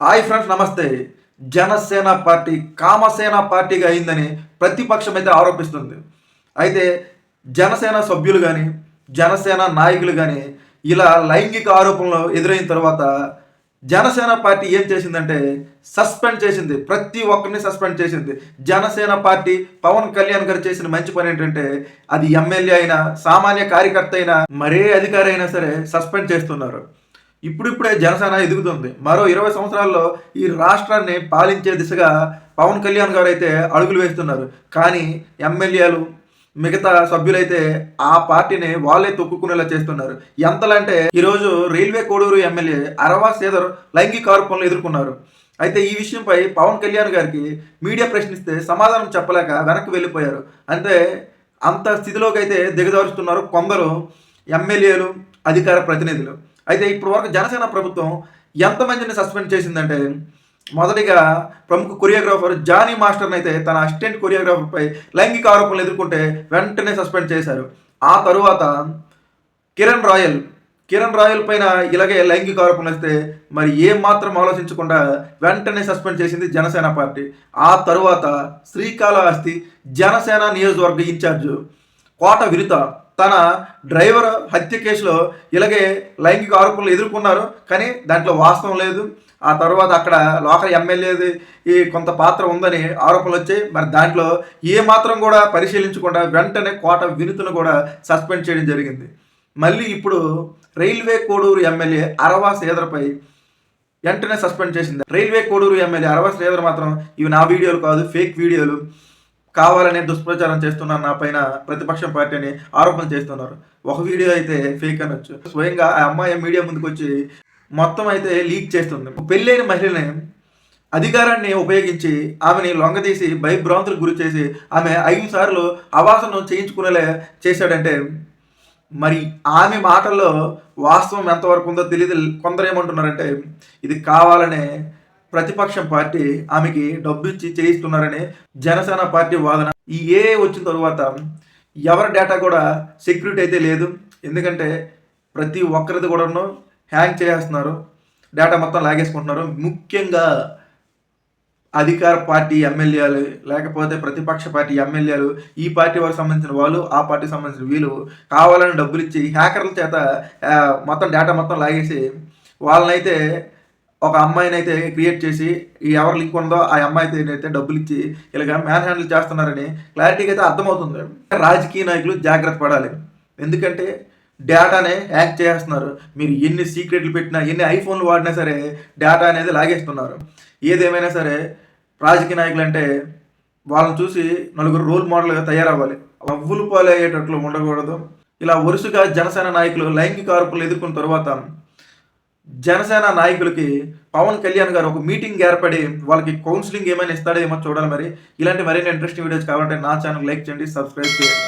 Hi friends, నమస్తే. Janasena party కామసేన పార్టీగా అయిందని ప్రతిపక్షం అయితే ఆరోపిస్తుంది. అయితే జనసేన సభ్యులు కానీ, జనసేన నాయకులు కానీ ఇలా లైంగిక ఆరోపణలు ఎదురైన తర్వాత జనసేన పార్టీ ఏం చేసిందంటే సస్పెండ్ చేసింది. ప్రతి ఒక్కరిని సస్పెండ్ చేసింది. జనసేన పార్టీ పవన్ కళ్యాణ్ గారు చేసిన మంచి పని ఏంటంటే అది ఎమ్మెల్యే అయినా, సామాన్య కార్యకర్త అయినా, మరే అధికారి అయినా సరే సస్పెండ్ చేస్తున్నారు. ఇప్పుడిప్పుడే జనసేన ఎదుగుతుంది. మరో 20 సంవత్సరాల్లో ఈ రాష్ట్రాన్ని పాలించే దిశగా పవన్ కళ్యాణ్ గారు అయితే అడుగులు వేస్తున్నారు. కానీ ఎమ్మెల్యేలు, మిగతా సభ్యులైతే ఆ పార్టీని వాళ్ళే తొక్కుకునేలా చేస్తున్నారు. ఎంతలంటే ఈరోజు రైల్వే కోడూరు ఎమ్మెల్యే అరవా శ్రీధర్ లైంగిక ఆరోపణలు ఎదుర్కొన్నారు. అయితే ఈ విషయంపై పవన్ కళ్యాణ్ గారికి మీడియా ప్రశ్నిస్తే సమాధానం చెప్పలేక వెనక్కి వెళ్ళిపోయారు. అంటే అంత స్థితిలోకి అయితే దిగజారుస్తున్నారు కొందరు ఎమ్మెల్యేలు, అధికార ప్రతినిధులు. అయితే ఇప్పుడు వరకు జనసేన ప్రభుత్వం ఎంతమందిని సస్పెండ్ చేసిందంటే, మొదటిగా ప్రముఖ కొరియోగ్రాఫర్ జానీ మాస్టర్ని అయితే తన అసిస్టెంట్ కొరియోగ్రాఫర్పై లైంగిక ఆరోపణలు ఎదుర్కొంటే వెంటనే సస్పెండ్ చేశారు. ఆ తరువాత కిరణ్ రాయల్ పైన ఇలాగే లైంగిక ఆరోపణలు వస్తే మరి ఏం మాత్రం ఆలోచించకుండా వెంటనే సస్పెండ్ చేసింది జనసేన పార్టీ. ఆ తరువాత శ్రీకాళహస్తి జనసేన నియోజకవర్గ ఇన్ఛార్జ్ కోట వినుత తన డ్రైవర్ హత్య కేసులో ఇలాగే లైంగిక ఆరోపణలు ఎదుర్కొన్నారు. కానీ దాంట్లో వాస్తవం లేదు. ఆ తర్వాత అక్కడ లోకల్ ఎమ్మెల్యేది ఈ కొంత పాత్ర ఉందని ఆరోపణలు వచ్చాయి. మరి దాంట్లో ఏ మాత్రం కూడా పరిశీలించకుండా వెంటనే కోట వినుతను కూడా సస్పెండ్ చేయడం జరిగింది. మళ్ళీ ఇప్పుడు రైల్వే కోడూరు ఎమ్మెల్యే అరవా శ్రీధర్పై వెంటనే సస్పెండ్ చేసింది. రైల్వే కోడూరు ఎమ్మెల్యే అరవా శ్రీధర్ మాత్రం ఇవి నా వీడియోలు కాదు, ఫేక్ వీడియోలు, కావాలనే దుష్ప్రచారం చేస్తున్నారు, నా పైన ప్రతిపక్షం పార్టీ అని ఆరోపణ చేస్తున్నారు. ఒక వీడియో అయితే ఫేక్ అనొచ్చు. స్వయంగా ఆ అమ్మాయి మీడియా ముందుకు వచ్చి మొత్తం అయితే లీక్ చేస్తుంది. పెళ్ళైన మహిళని అధికారాన్ని ఉపయోగించి ఆమెని లొంగదీసి భయభ్రాంతులకు గురి చేసి ఆమె 5 సార్లు అవాసన చేయించుకునేలా చేశాడంటే మరి ఆమె మాటల్లో వాస్తవం ఎంతవరకు ఉందో తెలియదు. కొందరు ఏమంటున్నారంటే ఇది కావాలనే ప్రతిపక్షం పార్టీ ఆమెకి డబ్బు ఇచ్చి చేయిస్తున్నారని జనసేన పార్టీ వాదన. ఈ వచ్చిన తరువాత ఎవరి డేటా కూడా సెక్యూరిటీ అయితే లేదు. ఎందుకంటే ప్రతి ఒక్కరిది కూడాను హ్యాంగ్ చేసేస్తున్నారు, డేటా మొత్తం లాగేసుకుంటున్నారు. ముఖ్యంగా అధికార పార్టీ ఎమ్మెల్యేలు, లేకపోతే ప్రతిపక్ష పార్టీ ఎమ్మెల్యేలు, ఈ పార్టీ వారికి సంబంధించిన వాళ్ళు, ఆ పార్టీకి సంబంధించిన వీళ్ళు కావాలని డబ్బులు ఇచ్చి హ్యాకర్ల చేత మొత్తం డేటా మొత్తం లాగేసి వాళ్ళనైతే ఒక అమ్మాయిని అయితే క్రియేట్ చేసి ఎవరు లింక్ ఉందో ఆ అమ్మాయితో అయితే డబ్బులు ఇచ్చి ఇలాగ మ్యాన్ హ్యాండిల్ చేస్తున్నారని క్లారిటీగా అయితే అర్థమవుతుంది. రాజకీయ నాయకులు జాగ్రత్త పడాలి. ఎందుకంటే డేటానే హ్యాక్ చేస్తున్నారు. మీరు ఎన్ని సీక్రెట్లు పెట్టినా, ఎన్ని ఐఫోన్లు వాడినా సరే డేటా అనేది లాగేస్తున్నారు. ఏదేమైనా సరే రాజకీయ నాయకులు అంటే వాళ్ళని చూసి నలుగురు రోల్ మోడల్గా తయారవ్వాలి. అవ్వులు పాలయ్యేటట్లు ఉండకూడదు. ఇలా వరుసగా జనసేన నాయకులు లైంగిక ఆరోపణలు ఎదుర్కొన్న తర్వాత జనసేన నాయకులకి పవన్ కళ్యాణ్ గారు ఒక మీటింగ్ ఏర్పడి వాళ్ళకి కౌన్సిలింగ్ ఏమైనా ఇస్తాడేమో చూడాలి. మరి ఇలాంటి మరిన్ని ఇంట్రెస్టింగ్ వీడియోస్ కావాలంటే నా ఛానల్ లైక్ చేయండి, సబ్స్క్రైబ్ చేయండి.